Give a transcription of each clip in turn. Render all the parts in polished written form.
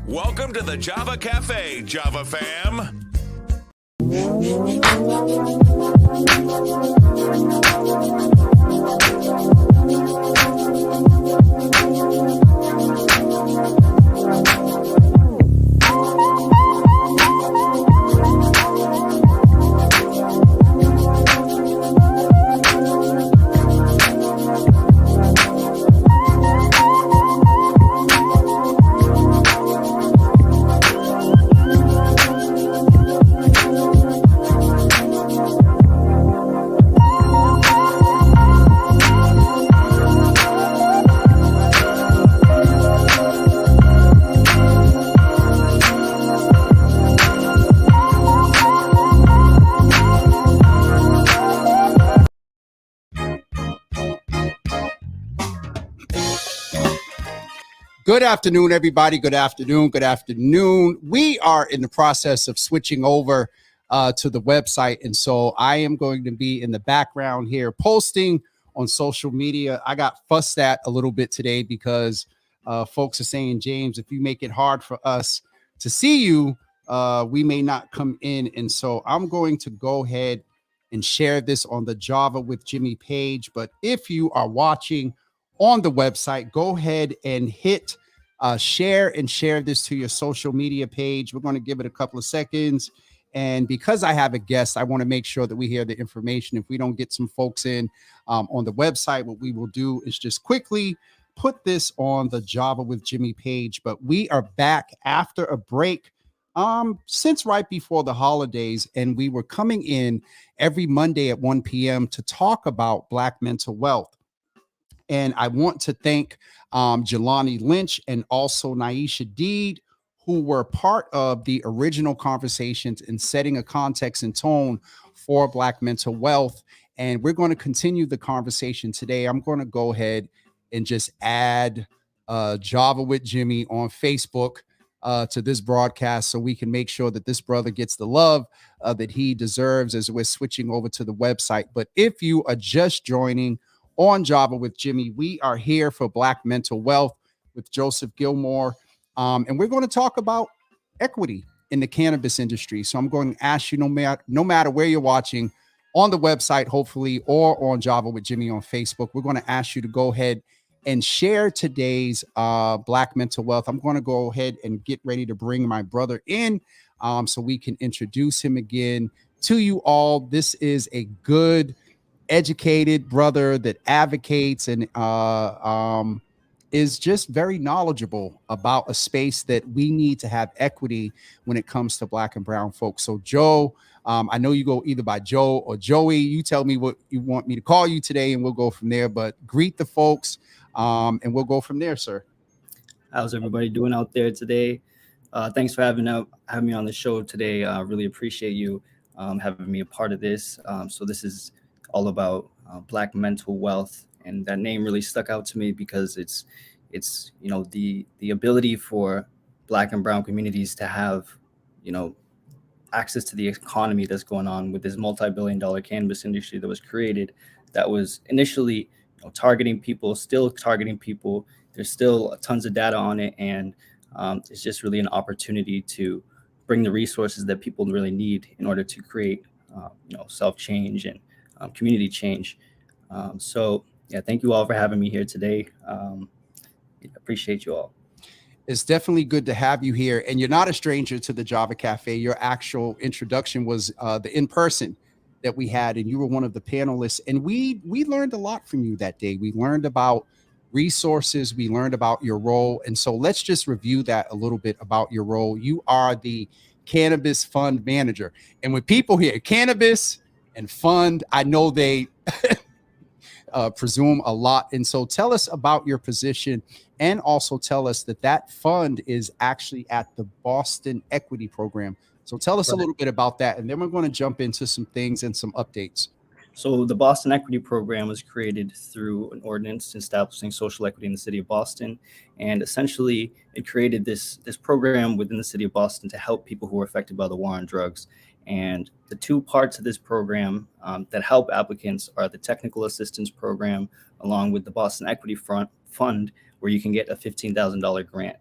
Welcome to the Java Cafe, Java fam. Good afternoon, everybody. Good afternoon. Good afternoon. We are in the process of switching over to the website. And so I am going to be in the background here posting on social media. I got fussed at a little bit today because folks are saying, James, if you make it hard for us to see you, we may not come in. And so I'm going to go ahead and share this on the Java with Jimmy page. But if you are watching on the website, go ahead and hit share this to your social media page. We're going to give it a couple of seconds. And because I have a guest, I want to make sure that we hear the information. If we don't get some folks in on the website, what we will do is just quickly put this on the Java with Jimmy page. But we are back after a break since right before the holidays. And we were coming in every Monday at 1 p.m. to talk about Black mental wealth. And I want to thank Jelani Lynch and also Naisha Deed, who were part of the original conversations in setting a context and tone for Black mental wealth. And we're going to continue the conversation today. I'm going to go ahead and just add Java with Jimmy on Facebook to this broadcast so we can make sure that this brother gets the love that he deserves as we're switching over to the website. But if you are just joining on Java with Jimmy, we are here for Black mental wealth with Joseph Gilmore. And we're going to talk about equity in the cannabis industry. So I'm going to ask you, no matter where you're watching, on the website, hopefully, or on Java with Jimmy on Facebook, we're going to ask you to go ahead and share today's Black mental wealth. I'm going to go ahead and get ready to bring my brother in so we can introduce him again to you all. This is a good, educated brother that advocates and is just very knowledgeable about a space that we need to have equity when it comes to Black and brown folks. So Joe, I know you go either by Joe or Joey. You tell me what you want me to call you today and we'll go from there, but greet the folks and we'll go from there, sir. How's everybody doing out there today? Thanks for having me on the show today. I really appreciate you having me a part of this. So this is all about Black mental wealth, and that name really stuck out to me because it's the ability for Black and brown communities to have access to the economy that's going on with this multi-billion-dollar cannabis industry that was created, that was initially targeting people, still targeting people. There's still tons of data on it, and it's just really an opportunity to bring the resources that people really need in order to create self-change and community change. So yeah, thank you all for having me here today. Appreciate you all. It's definitely good to have you here. And you're not a stranger to the Java Cafe. Your actual introduction was the in-person that we had, and you were one of the panelists. And we learned a lot from you that day. We learned about resources. We learned about your role. And so let's just review that a little bit about your role. You are the Cannabis Fund Manager. And when people hear cannabis and fund, I know they presume a lot. And so tell us about your position, and also tell us that fund is actually at the Boston Equity Program. So tell us a little bit about that, and then we're going to jump into some things and some updates. So the Boston Equity Program was created through an ordinance establishing social equity in the city of Boston. And essentially, it created this program within the city of Boston to help people who are affected by the war on drugs. And the two parts of this program that help applicants are the Technical Assistance Program, along with the Boston Equity Fund, where you can get a $15,000 grant.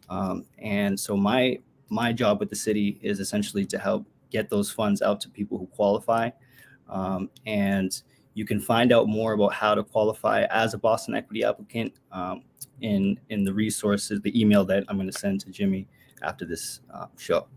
And so my job with the city is essentially to help get those funds out to people who qualify. And you can find out more about how to qualify as a Boston Equity applicant in the resources, the email that I'm going to send to Jimmy after this show.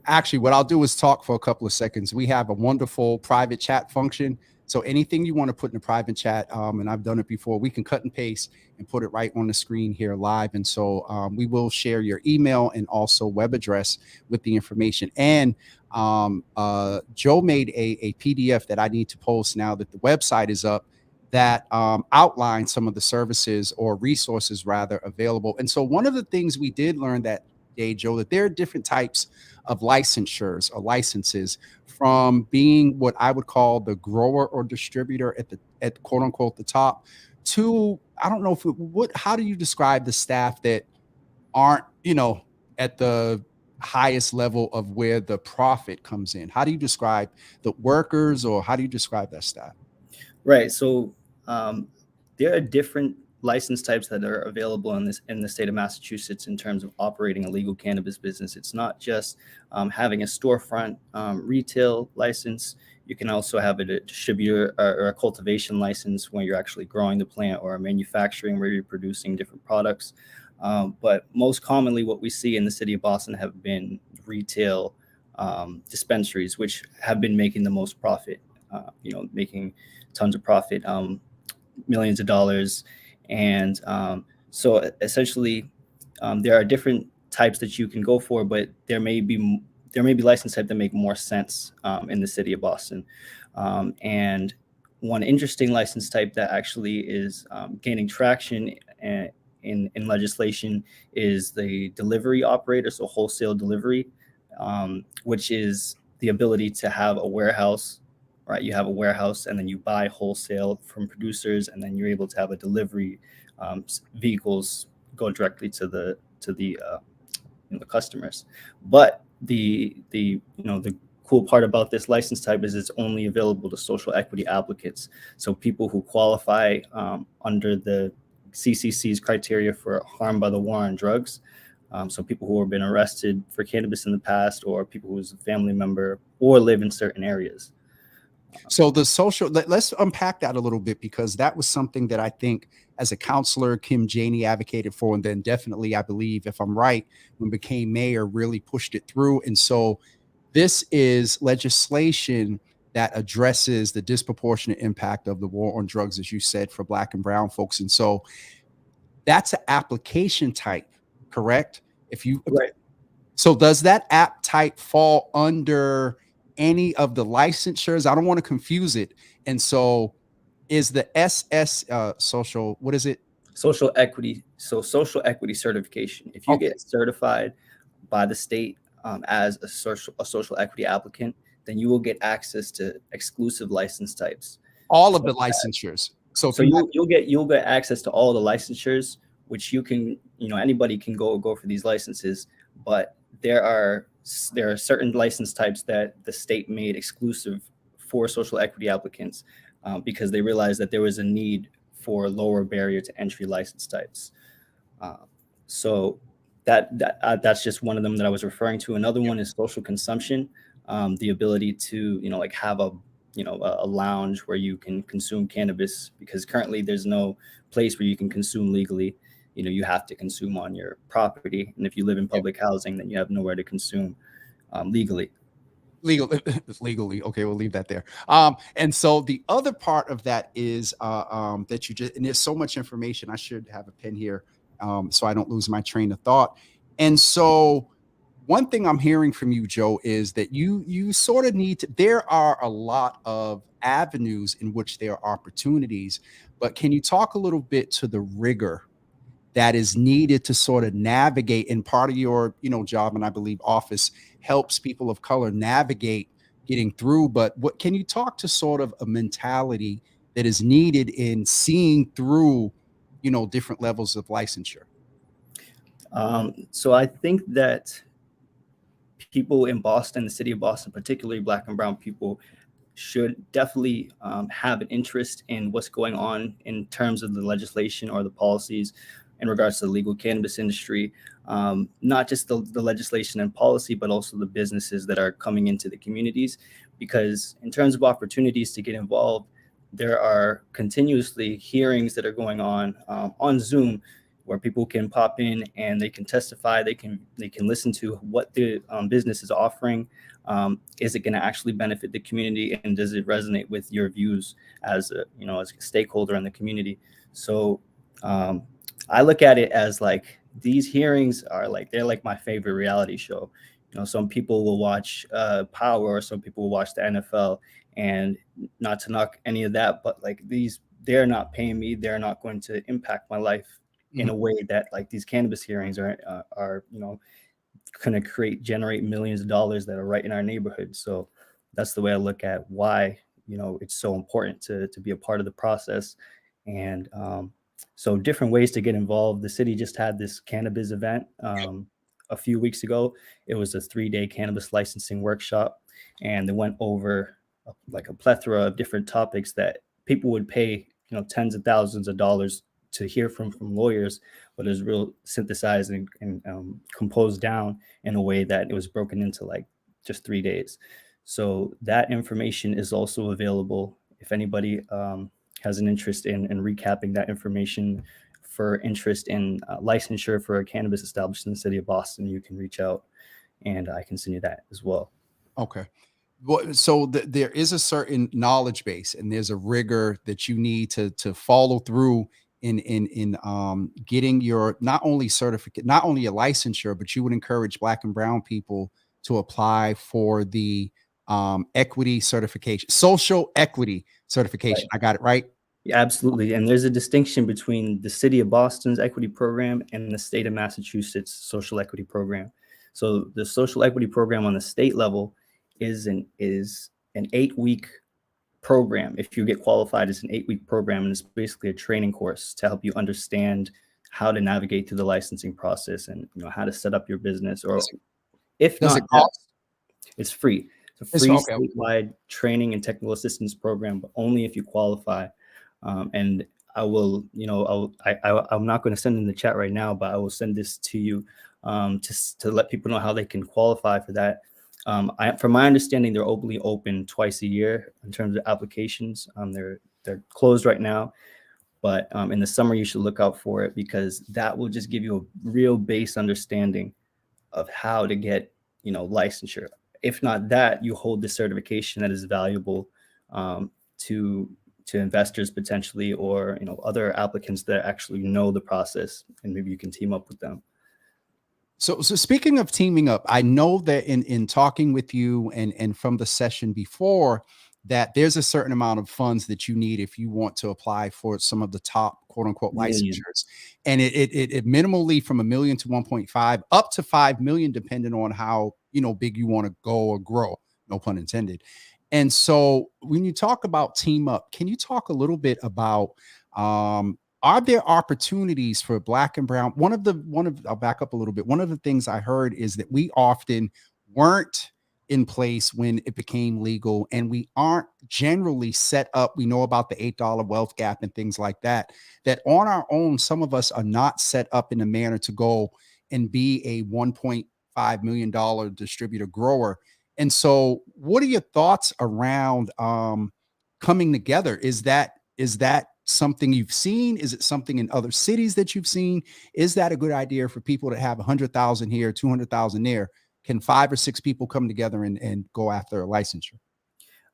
Actually, what I'll do is talk for a couple of seconds. We have a wonderful private chat function. So anything you want to put in a private chat, and I've done it before, we can cut and paste and put it right on the screen here live. And so we will share your email and also web address with the information. And Joe made a PDF that I need to post now that the website is up that outlines some of the services or resources rather available. And so one of the things we did learn that day, Joe, that there are different types of licensures or licenses, from being what I would call the grower or distributor at quote unquote the top, to I don't know if how do you describe the staff that aren't, at the highest level of where the profit comes in? How do you describe the workers, or how do you describe that staff? Right. So there are different license types that are available in the state of Massachusetts in terms of operating a legal cannabis business. It's not just having a storefront retail license. You can also have a distributor or a cultivation license when you're actually growing the plant, or a manufacturing where you're producing different products. But most commonly what we see in the city of Boston have been retail dispensaries, which have been making the most profit, making tons of profit, millions of dollars. And so essentially, there are different types that you can go for, but there may be license type that make more sense in the city of Boston. And one interesting license type that actually is gaining traction in legislation is the delivery operator, so wholesale delivery, which is the ability to have a warehouse. Right, you have a warehouse, and then you buy wholesale from producers, and then you're able to have a delivery. Vehicles go directly to the customers. But the cool part about this license type is it's only available to social equity applicants. So people who qualify under the CCC's criteria for harm by the war on drugs. So people who have been arrested for cannabis in the past, or people who's a family member or live in certain areas. So the social, let's unpack that a little bit, because that was something that I think as a counselor, Kim Janey advocated for. And then definitely, I believe, if I'm right, when became mayor, really pushed it through. And so this is legislation that addresses the disproportionate impact of the war on drugs, as you said, for Black and brown folks. And so that's an application type, correct? Right. So does that app type fall under any of the licensures? I don't want to confuse it. And so is the SS social, what is it? Social equity. So social equity certification. If you get certified by the state as a social equity applicant, then you will get access to exclusive license types. All of the licensures. So you'll get access to all the licensures, which you can, anybody can go for these licenses, but there are certain license types that the state made exclusive for social equity applicants because they realized that there was a need for lower barrier to entry license types. So that's just one of them that I was referring to. Another one is social consumption, the ability to have a lounge where you can consume cannabis, because currently there's no place where you can consume legally. You have to consume on your property, and if you live in public housing, then you have nowhere to consume legally. Legally. Okay, we'll leave that there. And so the other part of that is that you just, and there's so much information. I should have a pen here so I don't lose my train of thought. And so one thing I'm hearing from you, Joe, is that you sort of need to, there are a lot of avenues in which there are opportunities, but can you talk a little bit to the rigor that is needed to sort of navigate? And part of your, job, and I believe office, helps people of color navigate getting through. But what can you talk to sort of a mentality that is needed in seeing through, different levels of licensure? So I think that people in Boston, the city of Boston, particularly Black and brown people, should definitely have an interest in what's going on in terms of the legislation or the policies in regards to the legal cannabis industry, not just the legislation and policy, but also the businesses that are coming into the communities. Because in terms of opportunities to get involved, there are continuously hearings that are going on Zoom, where people can pop in and they can testify. They can listen to what the business is offering. Is it going to actually benefit the community, and does it resonate with your views as a stakeholder in the community? So I look at it as like these hearings are like, they're like my favorite reality show. Some people will watch Power, or some people will watch the NFL, and not to knock any of that, but like they're not paying me. They're not going to impact my life in a way that like these cannabis hearings are going to generate millions of dollars that are right in our neighborhood. So that's the way I look at why it's so important to be a part of the process. And so different ways to get involved. The city just had this cannabis event a few weeks ago. It was a 3-day cannabis licensing workshop, and they went over like a plethora of different topics that people would pay tens of thousands of dollars to hear from lawyers, but it was real synthesized and composed down in a way that it was broken into like just 3 days. So that information is also available if anybody has an interest in recapping that information for interest in licensure for a cannabis established in the city of Boston. You can reach out and I can send you that as well. Okay. Well, so there is a certain knowledge base, and there's a rigor that you need to follow through in getting your not only certificate, not only a licensure, but you would encourage Black and brown people to apply for the equity certification, social equity certification. Right. I got it right? Yeah, absolutely. And there's a distinction between the city of Boston's equity program and the state of Massachusetts social equity program. So the social equity program on the state level is an 8-week program. If you get qualified, it's an 8-week program, and it's basically a training course to help you understand how to navigate through the licensing process and how to set up your business. Or if Does not, it cost? it's free. It's a free statewide training and technical assistance program, but only if you qualify. And I will, I'm not going to send in the chat right now, but I will send this to you to let people know how they can qualify for that. From my understanding, they're open twice a year in terms of applications. They're closed right now, but in the summer you should look out for it, because that will just give you a real base understanding of how to get licensure. If not that, you hold the certification that is valuable to investors potentially, or other applicants that actually know the process, and maybe you can team up with them. So speaking of teaming up, I know that in talking with you and from the session before, that there's a certain amount of funds that you need if you want to apply for some of the top quote unquote licensures. And it minimally from $1 million to 1.5 up to 5 million, depending on how big you want to go or grow, no pun intended. And so when you talk about team up, can you talk a little bit about are there opportunities for Black and brown? I'll back up a little bit. One of the things I heard is that we often weren't in place when it became legal, and we aren't generally set up. We know about the $8 wealth gap and things like that, that on our own, some of us are not set up in a manner to go and be a $1.5 million distributor grower. And so what are your thoughts around coming together? Is that something you've seen? Is it something in other cities that you've seen? Is that a good idea for people to have 100,000 here, 200,000 there? Can 5 or 6 people come together and go after a licensure?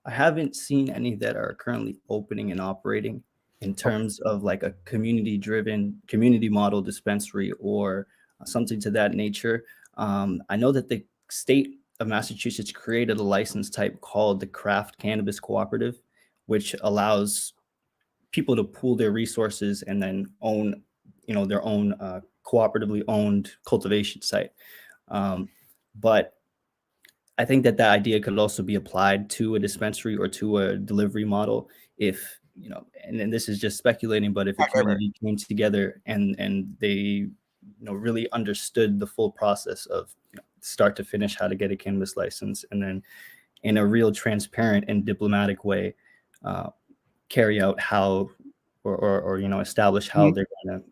I haven't seen any that are currently opening and operating in terms of like a community-driven, community model dispensary or something to that nature. I know that the state of Massachusetts created a license type called the Craft Cannabis Cooperative, which allows people to pool their resources and then own, their own cooperatively owned cultivation site. But I think that idea could also be applied to a dispensary or to a delivery model if, and this is just speculating, but if a community came together and they, really understood the full process of start to finish how to get a cannabis license, and then in a real transparent and diplomatic way, carry out how or establish how they're going to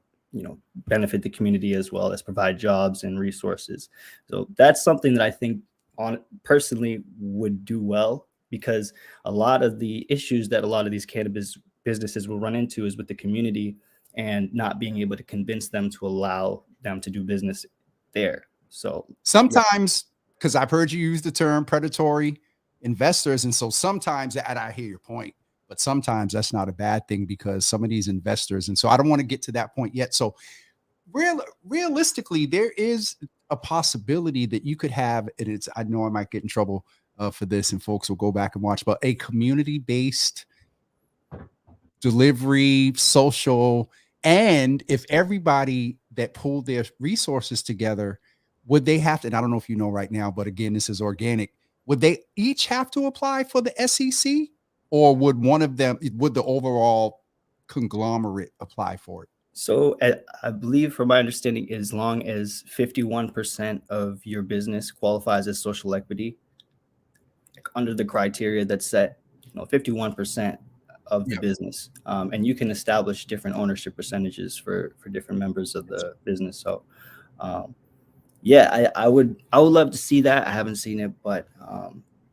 benefit the community as well as provide jobs and resources. So that's something that I think personally would do well, because a lot of the issues that a lot of these cannabis businesses will run into is with the community and not being able to convince them to allow them to do business there. So sometimes, because I've heard you use the term predatory investors, and so sometimes, and I hear your point, but sometimes that's not a bad thing, because some of these investors, and so I don't want to get to that point yet. So realistically, there is a possibility that you could have, and it's, I know I might get in trouble for this, and folks will go back and watch, but a community-based delivery, social, and if everybody that pulled their resources together, would they have to, and I don't know if you know right now, but again, this is organic, would they each have to apply for the SEC, or would one of them, would the overall conglomerate apply for it? So I believe, from my understanding, as long as 51% of your business qualifies as social equity, under the criteria that's set, 51% of the business, and you can establish different ownership percentages for different members of the business. So, I would love to see that. I haven't seen it, but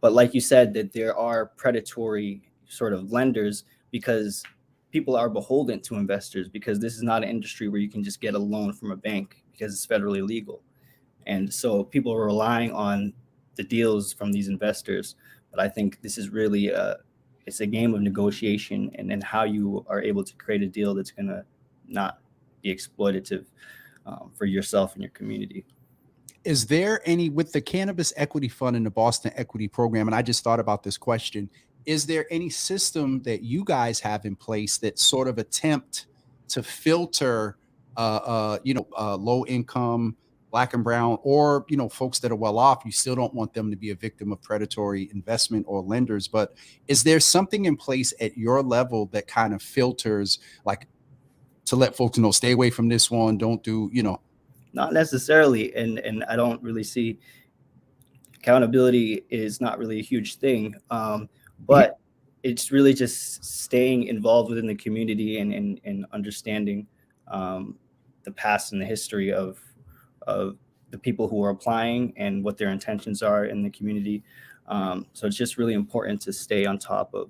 like you said, that there are predatory sort of lenders, because people are beholden to investors, because this is not an industry where you can just get a loan from a bank because it's federally legal. And so people are relying on the deals from these investors. But I think this is really it's a game of negotiation, and then how you are able to create a deal that's going to not be exploitative for yourself and your community. Is there any, with the Cannabis Equity Fund and the Boston Equity Program, and I just thought about this question, is there any system that you guys have in place that sort of attempt to filter, low income, Black and brown, or, folks that are well off? You still don't want them to be a victim of predatory investment or lenders, but is there something in place at your level that kind of filters, like, to let folks know, stay away from this one, don't do, Not necessarily, and I don't really see, accountability is not really a huge thing, but it's really just staying involved within the community and understanding the past and the history of the people who are applying and what their intentions are in the community. So it's just really important to stay on top of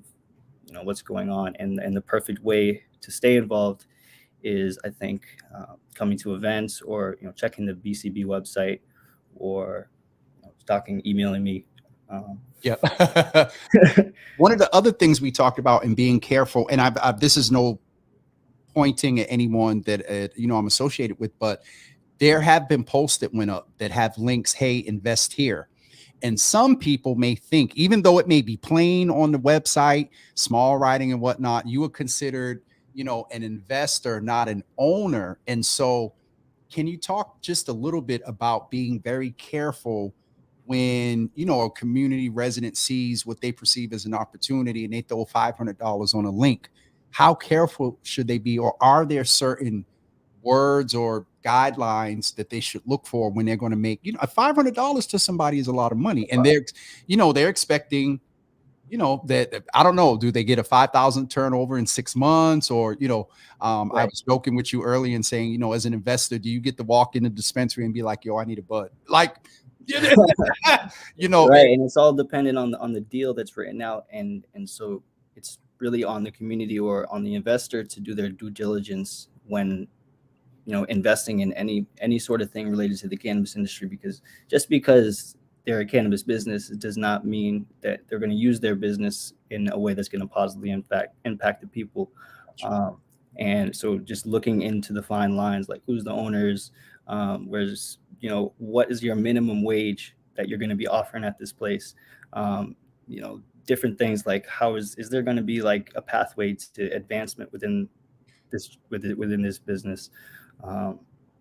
what's going on, and the perfect way to stay involved is, I think, coming to events, or checking the BCB website, or emailing me. Yeah. One of the other things we talked about in being careful, and I've this is no pointing at anyone that I'm associated with, but there have been posts that went up that have links, hey, invest here. And some people may think, even though it may be plain on the website, small writing and whatnot, you are considered, an investor, not an owner. And so can you talk just a little bit about being very careful when, a community resident sees what they perceive as an opportunity and they throw $500 on a link? How careful should they be? Or are there certain words or guidelines that they should look for when they're going to make, $500 to somebody is a lot of money, and they're expecting, that I don't know, do they get a 5,000 turnover in 6 months, or Right. I was joking with you earlier and saying, as an investor, do you get to walk in the dispensary and be like, yo, I need a bud, like, Right, and it's all dependent on the deal that's written out, and so it's really on the community or on the investor to do their due diligence when investing in any sort of thing related to the cannabis industry, because just because they're a cannabis business, it does not mean that they're going to use their business in a way that's going to positively impact the people. And so just looking into the fine lines, like who's the owners, where's, what is your minimum wage that you're going to be offering at this place? Different things like is there going to be like a pathway to advancement within this business?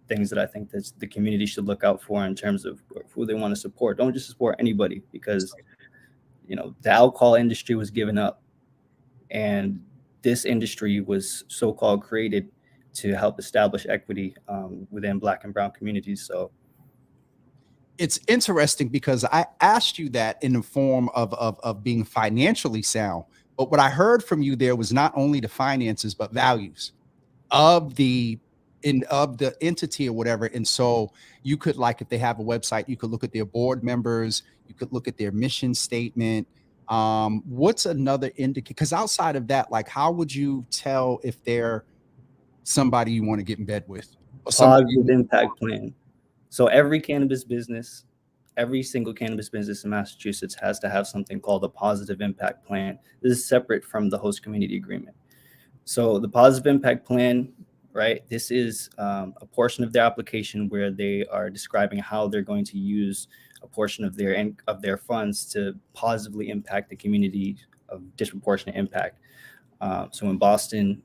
Things that I think that the community should look out for in terms of who they want to support. Don't just support anybody, because the alcohol industry was given up, and this industry was so-called created to help establish equity within Black and brown communities. So it's interesting, because I asked you that in the form of being financially sound, but what I heard from you there was not only the finances, but values of the of the entity or whatever. And so you could, like, if they have a website, you could look at their board members, you could look at their mission statement. What's another indicator? Because outside of that, like, how would you tell if they're somebody you want to get in bed with or somebody Positive impact plan. So every single cannabis business in Massachusetts has to have something called a positive impact plan. This is separate from the host community agreement. So the positive impact plan, right? This is a portion of their application where they are describing how they're going to use a portion of their funds to positively impact the community of disproportionate impact. So in Boston,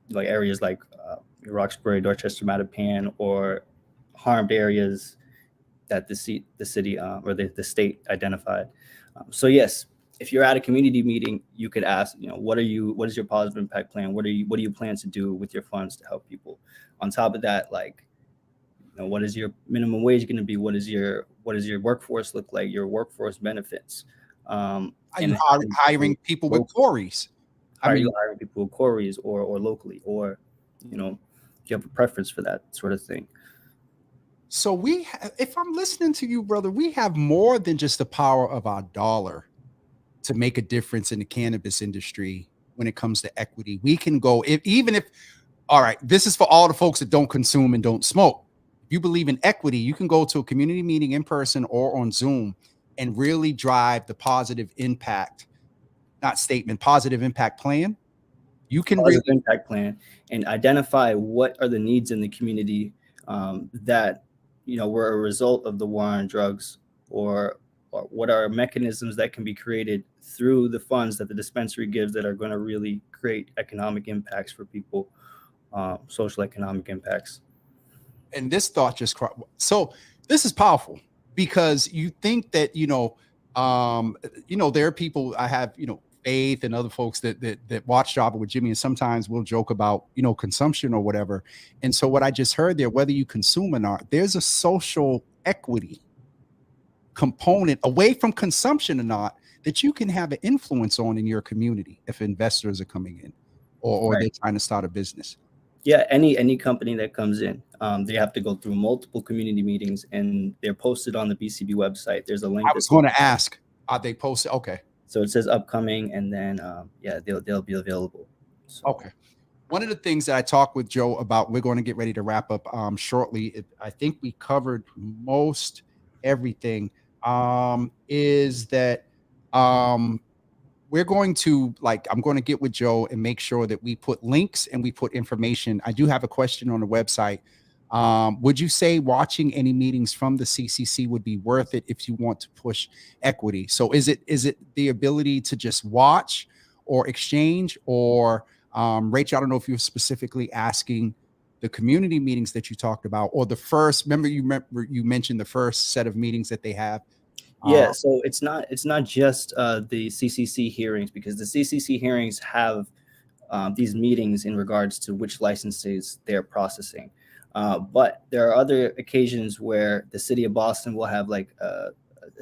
like areas like Roxbury, Dorchester, Mattapan, or harmed areas that the city or the state identified. So yes, if you're at a community meeting, you could ask, what is your positive impact plan? What do you plan to do with your funds to help people? On top of that, like, what is your minimum wage going to be? What does your workforce look like? Your workforce benefits. are you hiring people with quarries? Are you hiring people with quarries or locally, or you have a preference for that sort of thing? So if I'm listening to you, brother, we have more than just the power of our dollar to make a difference in the cannabis industry when it comes to equity. We can go, all right, this is for all the folks that don't consume and don't smoke. If you believe in equity, you can go to a community meeting in person or on Zoom and really drive the positive impact, positive impact plan. You can positive impact plan and identify what are the needs in the community that were a result of the war on drugs, or what are mechanisms that can be created through the funds that the dispensary gives that are going to really create economic impacts for people, social economic impacts. And this thought just so this is powerful, because you think that there are people, I have Faith and other folks that watch Java with Jimmy, and sometimes we'll joke about consumption or whatever. And so what I just heard there, whether you consume or not, there's a social equity component away from consumption or not that you can have an influence on in your community if investors are coming in or Right. they're trying to start a business. Yeah, any company that comes in, they have to go through multiple community meetings, and they're posted on the BCB website. There's a link. I was going to ask, are they posted? Okay. So it says upcoming, and then they'll be available. So. Okay. One of the things that I talked with Joe about, we're going to get ready to wrap up shortly. I think we covered most everything. Is that we're going to, I'm going to get with Joe and make sure that we put links and we put information. I do have a question on the website. Would you say watching any meetings from the CCC would be worth it if you want to push equity? So is it the ability to just watch or exchange, or Rachel, I don't know if you're specifically asking the community meetings that you talked about, or the first, remember you mentioned the first set of meetings that they have. Yeah, so it's not just the CCC hearings, because the CCC hearings have these meetings in regards to which licenses they're processing. But there are other occasions where the city of Boston will have like a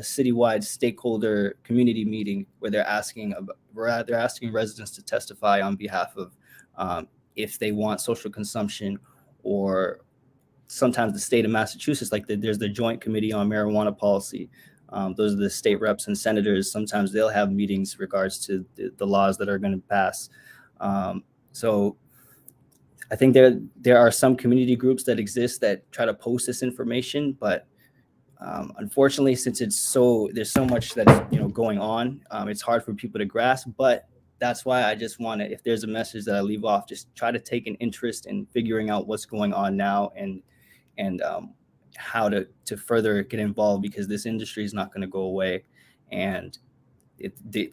citywide stakeholder community meeting where they're asking residents to testify on behalf of if they want social consumption, or sometimes the state of Massachusetts, there's the Joint Committee on Marijuana Policy. Those are the state reps and senators. Sometimes they'll have meetings in regards to the laws that are going to pass. So I think there are some community groups that exist that try to post this information, but unfortunately, since there's so much that's going on, it's hard for people to grasp. But that's why I just want to, if there's a message that I leave off, just try to take an interest in figuring out what's going on now and how to further get involved, because this industry is not going to go away, and the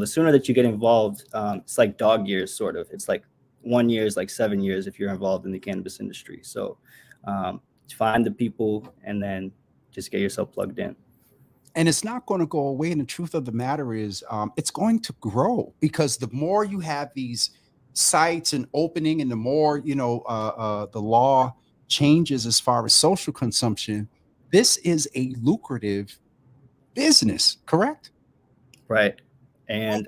sooner that you get involved, it's like dog years, sort of. It's like 1 year is like 7 years if you're involved in the cannabis industry. So find the people and then just get yourself plugged in. And it's not going to go away. And the truth of the matter is, it's going to grow, because the more you have these sites and opening, and the more the law changes as far as social consumption, this is a lucrative business, correct? Right. And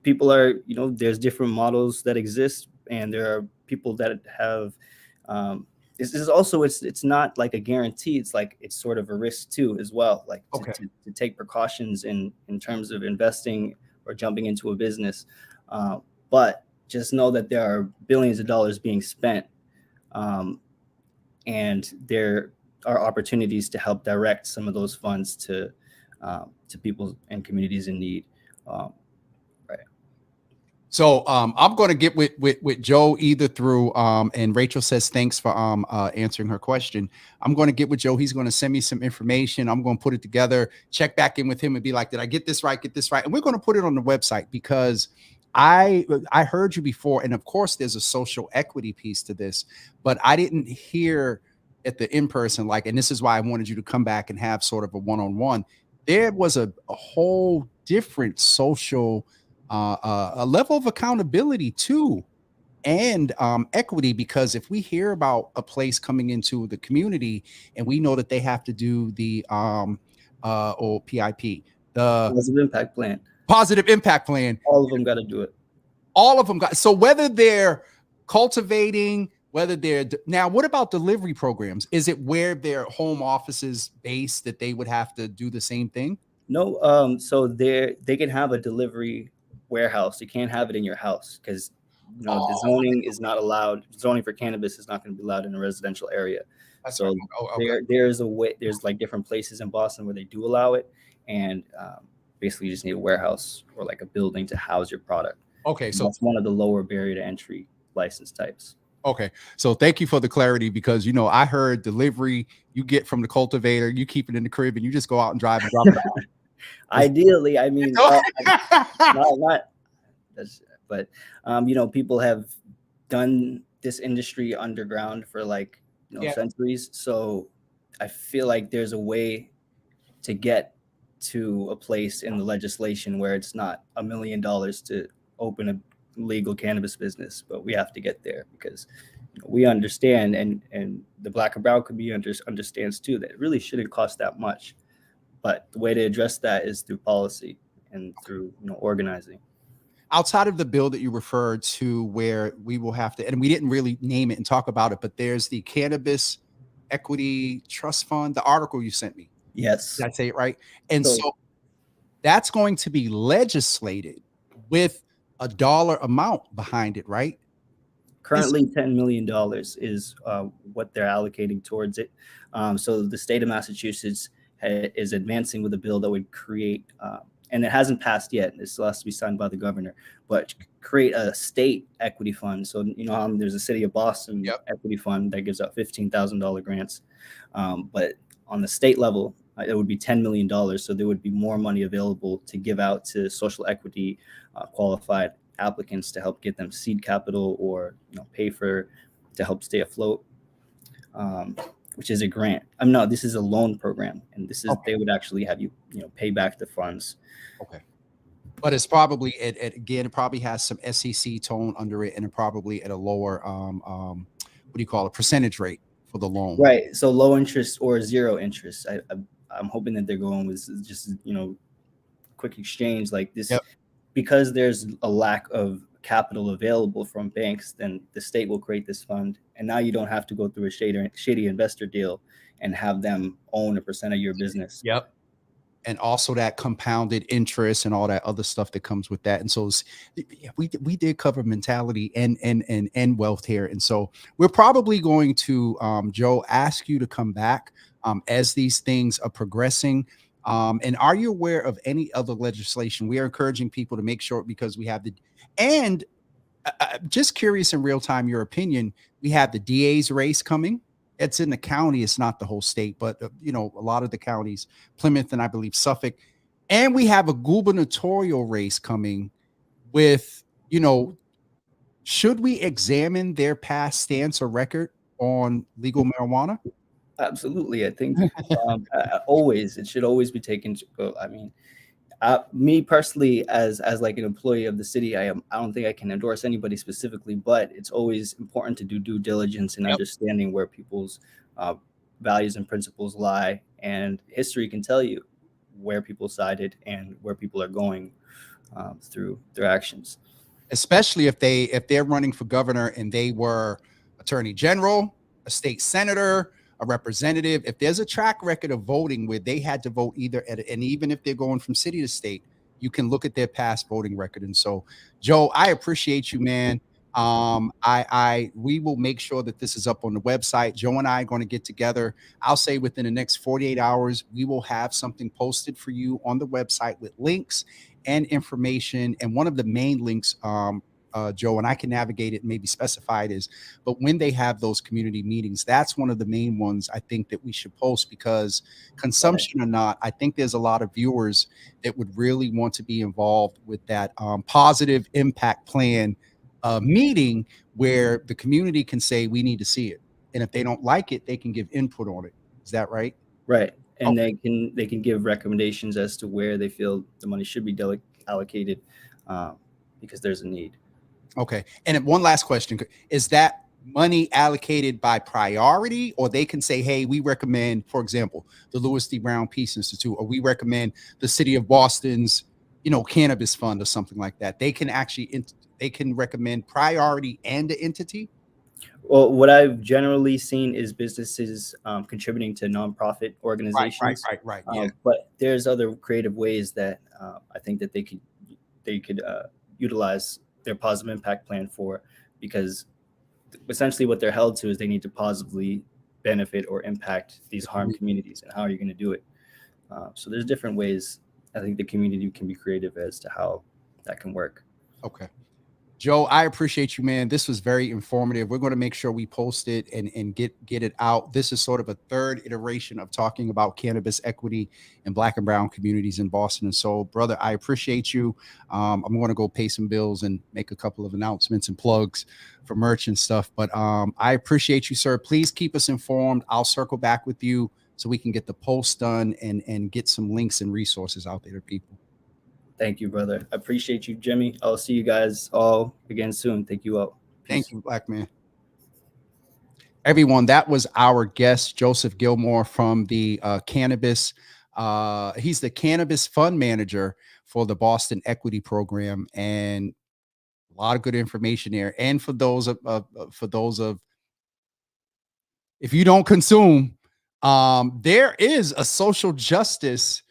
people are, there's different models that exist and there are people that have. This is also it's not like a guarantee. It's like it's sort of a risk too as well. Like Okay. to take precautions in terms of investing or jumping into a business, but just know that there are billions of dollars being spent, and there are opportunities to help direct some of those funds to people and communities in need. Right. So I'm going to get with Joe either through and Rachel says thanks for answering her question. I'm going to get with Joe. He's going to send me some information. I'm going to put it together, check back in with him and be like, did I get this right? Get this right. And we're going to put it on the website because I heard you before. And of course, there's a social equity piece to this, but I didn't hear at the in-person, like, and this is why I wanted you to come back and have sort of a one-on-one. There was a whole different social a level of accountability too, and equity, because if we hear about a place coming into the community and we know that they have to do the or PIP, the Positive impact plan. positive impact plan, All of them got to do it. all of them got. So whether they're cultivating, whether they're now, what about delivery programs? Is it where their home offices based that they would have to do the same thing? No, so they can have a delivery warehouse. You can't have it in your house because the zoning is not allowed. Zoning for cannabis is not going to be allowed in a residential area. That's So right. Okay. there's a way. There's like different places in Boston where they do allow it, and basically you just need a warehouse or like a building to house your product. Okay, And so that's one of the lower barrier to entry license types. okay, so thank you for the clarity, because I heard delivery you get from the cultivator, you keep it in the crib, and you just go out and drive and drop it off. Ideally, I mean, not that's, but people have done this industry underground for like centuries. So I feel like there's a way to get to a place in the legislation where it's not $1 million to open a legal cannabis business, but we have to get there because we understand, and the Black and Brown community understands too, that it really shouldn't cost that much. But the way to address that is through policy and through organizing. Outside of the bill that you referred to, where we will have to, and we didn't really name it and talk about it, but there's the Cannabis Equity Trust Fund, the article you sent me. Yes. Did I say it right? And so that's going to be legislated with a dollar amount behind it, right? Currently, $10 million is what they're allocating towards it. So the state of Massachusetts is advancing with a bill that would create, and it hasn't passed yet. It still has to be signed by the governor, but create a state equity fund. So there's a city of Boston equity fund that gives out $15,000 grants, but on the state level, it would be $10 million. So there would be more money available to give out to social equity qualified applicants to help get them seed capital or pay for to help stay afloat, which is a grant. No, this is a loan program, and this is they would actually have you pay back the funds. Okay, but it's probably it probably has some SEC tone under it, and it probably at a lower what do you call it, percentage rate for the loan, right? So low interest or zero interest. I'm hoping that they're going with just quick exchange like this. Because there's a lack of capital available from banks, then the state will create this fund. And now you don't have to go through a shady investor deal and have them own a percent of your business. Yep. And also that compounded interest and all that other stuff that comes with that. And so we did cover mentality and wealth here. And so we're probably going to, Joe, ask you to come back as these things are progressing. And are you aware of any other legislation? We are encouraging people to make sure, because we have just curious in real time, your opinion, we have the DA's race coming. It's in the county. It's not the whole state, but a lot of the counties, Plymouth and I believe Suffolk. And we have a gubernatorial race coming with, should we examine their past stance or record on legal marijuana? Absolutely. I think it should always be taken. I mean, me personally, as like an employee of the city, I don't think I can endorse anybody specifically, but it's always important to do due diligence and understanding where people's values and principles lie. And history can tell you where people sided and where people are going through their actions. especially if they're running for governor and they were attorney general, a state senator, a representative. If there's a track record of voting where they had to vote either and even if they're going from city to state, you can look at their past voting record. And so, Joe, I appreciate you, man. We will make sure that this is up on the website. Joe and I are going to get together. I'll say within the next 48 hours, we will have something posted for you on the website with links and information. And one of the main links, Joe, and I can navigate it and maybe specify it is, but when they have those community meetings, that's one of the main ones I think that we should post, because consumption or not, I think there's a lot of viewers that would really want to be involved with that positive impact plan meeting where the community can say, we need to see it. And if they don't like it, they can give input on it. Is that right? Right. And they can give recommendations as to where they feel the money should be allocated, because there's a need. Okay. And one last question. Is that money allocated by priority, or they can say, hey, we recommend, for example, the Louis D. Brown Peace Institute, or we recommend the city of Boston's, cannabis fund or something like that. They can actually, they can recommend priority and the entity? Well, what I've generally seen is businesses contributing to nonprofit organizations. Right. Yeah. But there's other creative ways that I think that they could utilize their positive impact plan for, because essentially what they're held to is they need to positively benefit or impact these harmed communities. And how are you going to do it? So there's different ways. I think the community can be creative as to how that can work. Okay. Joe, I appreciate you, man. This was very informative. We're going to make sure we post it and get it out. This is sort of a third iteration of talking about cannabis equity in Black and brown communities in Boston. And so, brother, I appreciate you. I'm going to go pay some bills and make a couple of announcements and plugs for merch and stuff. But I appreciate you, sir. Please keep us informed. I'll circle back with you so we can get the post done and get some links and resources out there to people. Thank you, brother. I appreciate you, Jimmy. I'll see you guys all again soon. Thank you all. Peace. Thank you, Black man. Everyone, that was our guest, Joseph Gilmore from the Cannabis. He's the Cannabis Fund Manager for the Boston Equity Program, and a lot of good information there. And for those of if you don't consume, there is a social justice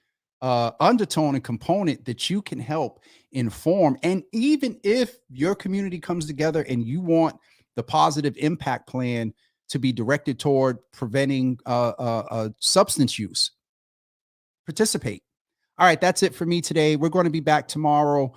undertone and component that you can help inform. And even if your community comes together and you want the positive impact plan to be directed toward preventing substance use, participate. All right, that's it for me today. We're going to be back tomorrow,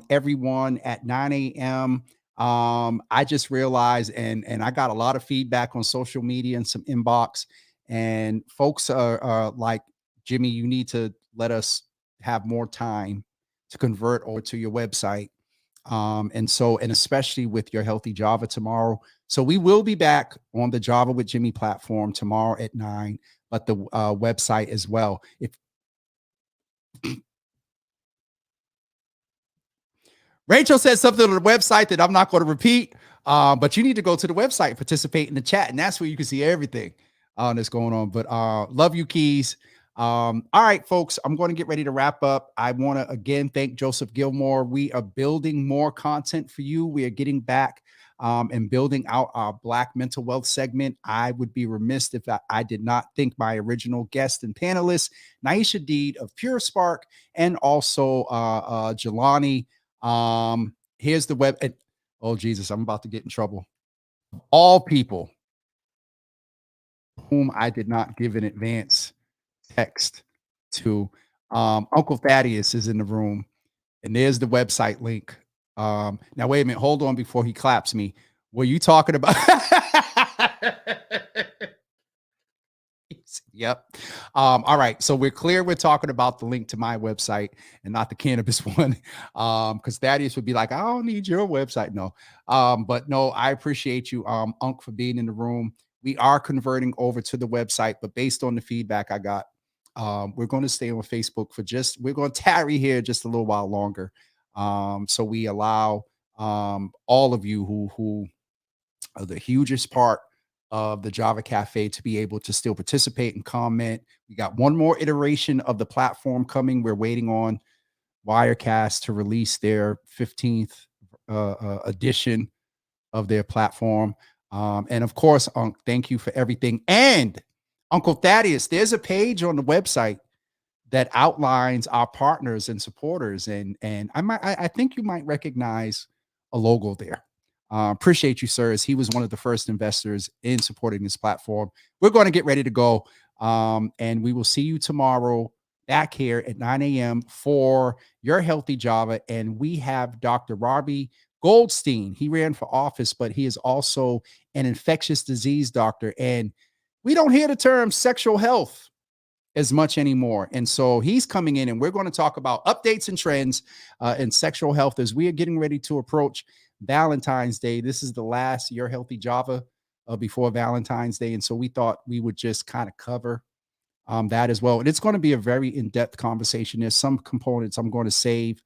everyone, at 9 a.m. I just realized, and I got a lot of feedback on social media and some inbox, and folks are like, Jimmy, you need to let us have more time to convert over to your website. And especially with your Healthy Java tomorrow. So we will be back on the Java with Jimmy platform tomorrow at 9, but the website as well. If Rachel said something on the website that I'm not going to repeat, but you need to go to the website, participate in the chat, and that's where you can see everything that's going on. But love you, Keys. All right, folks, I'm going to get ready to wrap up. I want to again thank Joseph Gilmore. We are building more content for you. We are getting back and building out our Black mental wealth segment. I would be remiss if I did not thank my original guest and panelist, Naisha Deed of Pure Spark, and also Jelani. Here's the web. Oh, Jesus, I'm about to get in trouble. All people whom I did not give an advance text to, Uncle Thaddeus is in the room, and there's the website link. Now wait a minute, hold on before he claps me. Were you talking about? Yep. All right, so we're clear. We're talking about the link to my website and not the cannabis one, because Thaddeus would be like, I don't need your website. No, but no, I appreciate you, Unc, for being in the room. We are converting over to the website, but based on the feedback I got, we're going to stay on Facebook we're going to tarry here just a little while longer. So we allow all of you who are the hugest part of the Java Cafe to be able to still participate and comment. We got one more iteration of the platform coming. We're waiting on Wirecast to release their 15th edition of their platform. And of course, thank you for everything. And Uncle Thaddeus, there's a page on the website that outlines our partners and supporters. And I think you might recognize a logo there. Appreciate you, sir, as he was one of the first investors in supporting this platform. We're going to get ready to go. And we will see you tomorrow back here at 9 a.m. for Your Healthy Java. And we have Dr. Robbie Goldstein. He ran for office, but he is also an infectious disease doctor. And we don't hear the term sexual health as much anymore. And so he's coming in, and we're going to talk about updates and trends in sexual health as we are getting ready to approach Valentine's Day. This is the last Your Healthy Java before Valentine's Day. And so we thought we would just kind of cover that as well. And it's going to be a very in-depth conversation. There's some components I'm going to save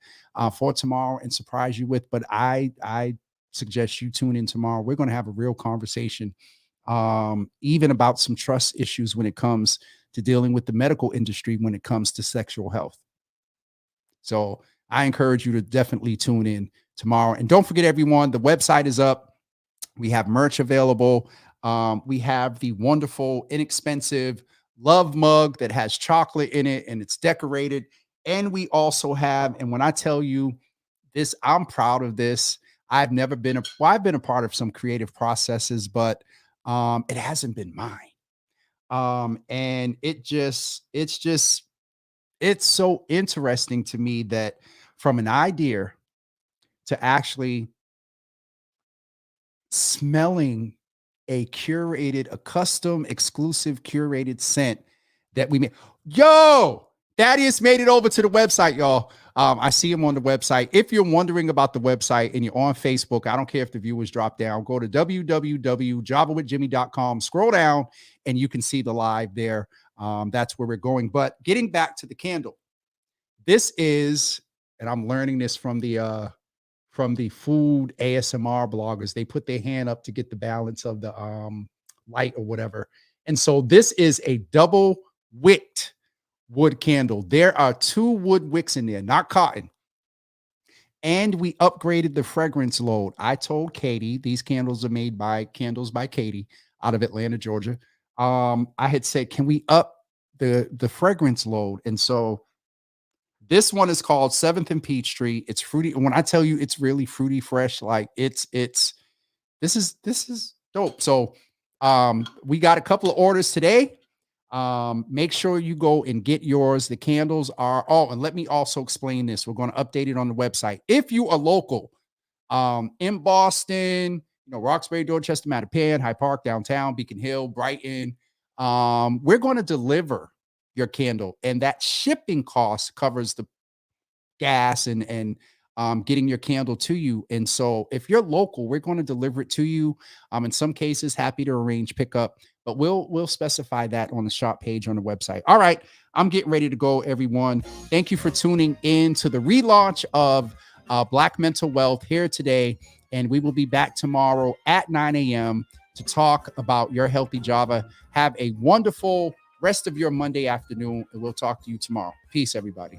for tomorrow and surprise you with, but I suggest you tune in tomorrow. We're going to have a real conversation, even about some trust issues when it comes to dealing with the medical industry when it comes to sexual health. So I encourage you to definitely tune in tomorrow. And don't forget, everyone, the website is up. We have merch available. We have the wonderful, inexpensive love mug that has chocolate in it and it's decorated. And we also have, and when I tell you this, I'm proud of this. I've been a part of some creative processes, but it hasn't been mine. And it's so interesting to me that from an idea to actually smelling a custom exclusive curated scent that we made. Yo, Thaddeus made it over to the website, y'all. I see him on the website. If you're wondering about the website and you're on Facebook, I don't care if the viewers drop down, go to www.javawithjimmy.com, scroll down, and you can see the live there. That's where we're going. But getting back to the candle, this is, and I'm learning this from the food ASMR bloggers. They put their hand up to get the balance of the light or whatever. And so this is a double wicked wood candle. There are 2 wood wicks in there, not cotton. And we upgraded the fragrance load. I told Katie, these candles are made by Candles by Katie out of Atlanta, Georgia. I had said, can we up the fragrance load? And so this one is called 7th and Peachtree. It's fruity. When I tell you it's really fruity fresh, like this is dope. So we got a couple of orders today. Make sure you go and get yours. The candles are, and let me also explain this. We're going to update it on the website. If you are local, in Boston, Roxbury, Dorchester, Mattapan, Hyde Park, downtown, Beacon Hill, Brighton, we're going to deliver your candle, and that shipping cost covers the gas and getting your candle to you. And so if you're local, we're going to deliver it to you. In some cases, happy to arrange pickup, but we'll specify that on the shop page on the website. All right, I'm getting ready to go, everyone. Thank you for tuning in to the relaunch of Black Mental Wealth here today, and we will be back tomorrow at 9 a.m. to talk about Your Healthy Java. Have a wonderful rest of your Monday afternoon, and we'll talk to you tomorrow. Peace, everybody.